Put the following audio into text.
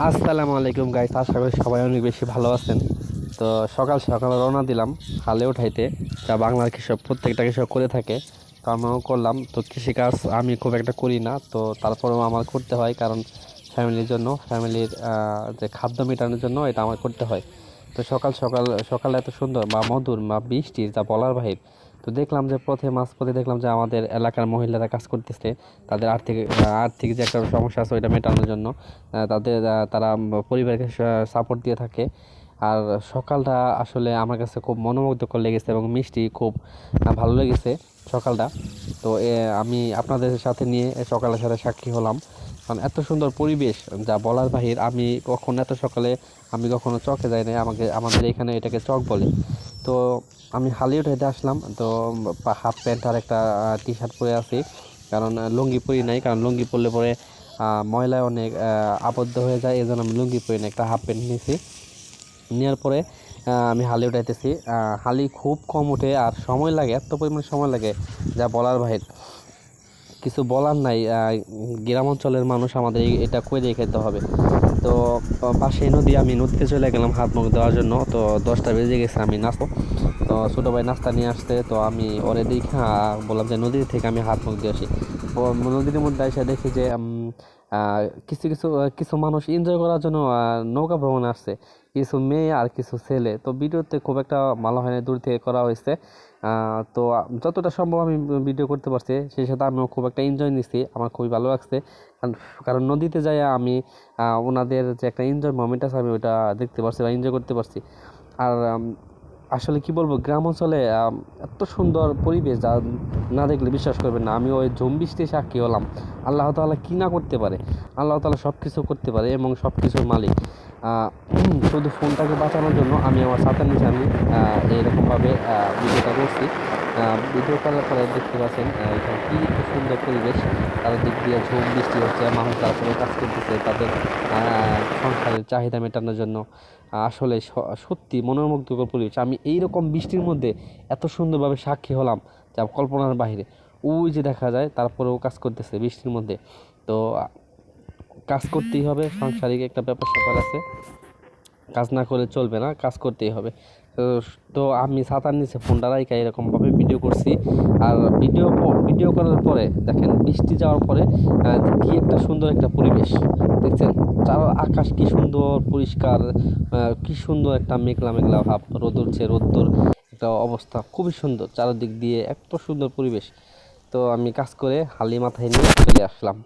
আসসালামু আলাইকুম গাইস, আশা করি সবাই অনেক বেশি ভালো আছেন। তো সকাল সকাল রওনা দিলাম হালে উঠাইতে, যা বাংলার কৃষক প্রত্যেকটা কৃষক করে থাকে। তো আমিও করলাম। তো কৃষিকাজ আমি খুব একটা করি না, তো তারপরেও আমার করতে হয়, কারণ ফ্যামিলির জন্য, ফ্যামিলির যে খাদ্য মেটানোর জন্য এটা আমার করতে হয়। তো সকাল সকাল সকালে এত সুন্দর বা মধুর বা বৃষ্টি, যা বলার বাহির। তো দেখলাম যে মাঝপথে দেখলাম যে আমাদের এলাকার মহিলারা কাজ করতেছে। তাদের আর্থিক যে একটা সমস্যা আছে ওইটা মেটানোর জন্য তারা পরিবারকে সাপোর্ট দিয়ে থাকে। আর সকালটা আসলে আমার কাছে খুব মনোমুগ্ধকর লেগেছে এবং মিষ্টি, খুব ভালো লেগেছে সকালটা। তো আমি আপনাদের সাথে নিয়ে সকালের সাথে সাক্ষী হলাম, কারণ এত সুন্দর পরিবেশ যা বলার বাহির। এত সকালে আমি কখনো চকে যাই না, আমাদের এখানে এটাকে চক বলে। তো আমি হালি উঠাইতে আসলাম। তো হাফ প্যান্ট আর একটা টি শার্ট পরে আছি, কারণ লুঙ্গি পরি নাই, কারণ লুঙ্গি পরলে পরে ময়লায় অনেক আবদ্ধ হয়ে যায়, এই জন্য আমি লুঙ্গি পরি না, একটা হাফ প্যান্ট নিয়েছি। নেওয়ার পরে আমি হালি উঠাইতেছি। হালি খুব কম ওঠে আর সময় লাগে, এত পরিমাণ সময় লাগে যা বলার বাহির। কিছু বলার নাই। গ্রাম অঞ্চলের মানুষ, আমাদের এটা করে খেতে হবে। তো পাশে নদী, আমি নদীতে চলে গেলাম হাত মুখ দেওয়ার জন্য। তো 10টা বেজে গেছে, আমি নাস্তা, তো ছোটো ভাই নাস্তা নিয়ে আসতে, তো আমি ওরে দেখে বললাম যে নদী থেকে আমি হাত মুখ দিয়ে আসি। ও নদীর মধ্যে এসে দেখি যে কিছু কিছু কিছু মানুষ এনজয় করার জন্য নৌকা ভ্রমণে আসছে, কিছু মেয়ে আর কিছু ছেলে। তো ভিডিওতে খুব একটা ভালো হয় না, দূর থেকে করা হয়েছে। তো যতটা সম্ভব আমি ভিডিও করতে পারছি, সেই সাথে আমিও খুব একটা এনজয় নিচ্ছি, আমার খুবই ভালো লাগছে। কারণ নদীতে যাই আমি ওনাদের যে একটা এনজয় মোমেন্ট আছে, আমি ওটা দেখতে পারছি বা এনজয় করতে পারছি। আর আসলে কি বলবো, গ্রাম অঞ্চলে এত সুন্দর পরিবেশ যা না দেখলে বিশ্বাস করবেন না। আমি ওই ঝুম বৃষ্টির সাক্ষী হলাম। আল্লাহ তাআলা কি না করতে পারে, আল্লাহ তাআলা সব কিছু করতে পারে এবং সব কিছুর মালিক। আহ, শুধু ফোনটাকে বাঁচানোর জন্য আমি আমার ছাতার নিচে আমি এইরকমভাবে ভিডিওটা করছি। ভিডিও করার পরে দেখতে পাচ্ছেন এখানে কি সুন্দর পরিবেশ, তাদের দিক দিয়ে ঝুম বৃষ্টি হচ্ছে, মানুষ তারপরে কাজ করতেছে তাদের সংসারের চাহিদা মেটানোর জন্য। আসলে সত্যি মনোমুগ্ধকর পরিবেশ। আমি এইরকম বৃষ্টির মধ্যে এত সুন্দরভাবে সাক্ষী হলাম যা কল্পনার বাইরে। ওই যে দেখা যায় তারপরেও কাজ করতেছে বৃষ্টির মধ্যে। তো কাজ করতেই হবে, সাংসারিক একটা ব্যাপার স্যাপার আছে, কাজ না করে চলবে না, কাজ করতেই হবে। তো তো আমি ছাতার নিচে ফোনটা রাইখা এরকমভাবে ভিডিও করছি। আর ভিডিও করার পরে দেখেন বৃষ্টি যাওয়ার পরে কি একটা সুন্দর একটা পরিবেশ দেখছেন। আকাশ কি সুন্দর পরিষ্কার, কি সুন্দর একটা মেঘলা মেঘলা ভাব, রোদ উঠছে, রোদ্দুর একটা অবস্থা খুবই সুন্দর, চারিদিক দিয়ে এত সুন্দর পরিবেশ। তো আমি কাজ করে হালি মাথায় নিয়ে চলে আসলাম।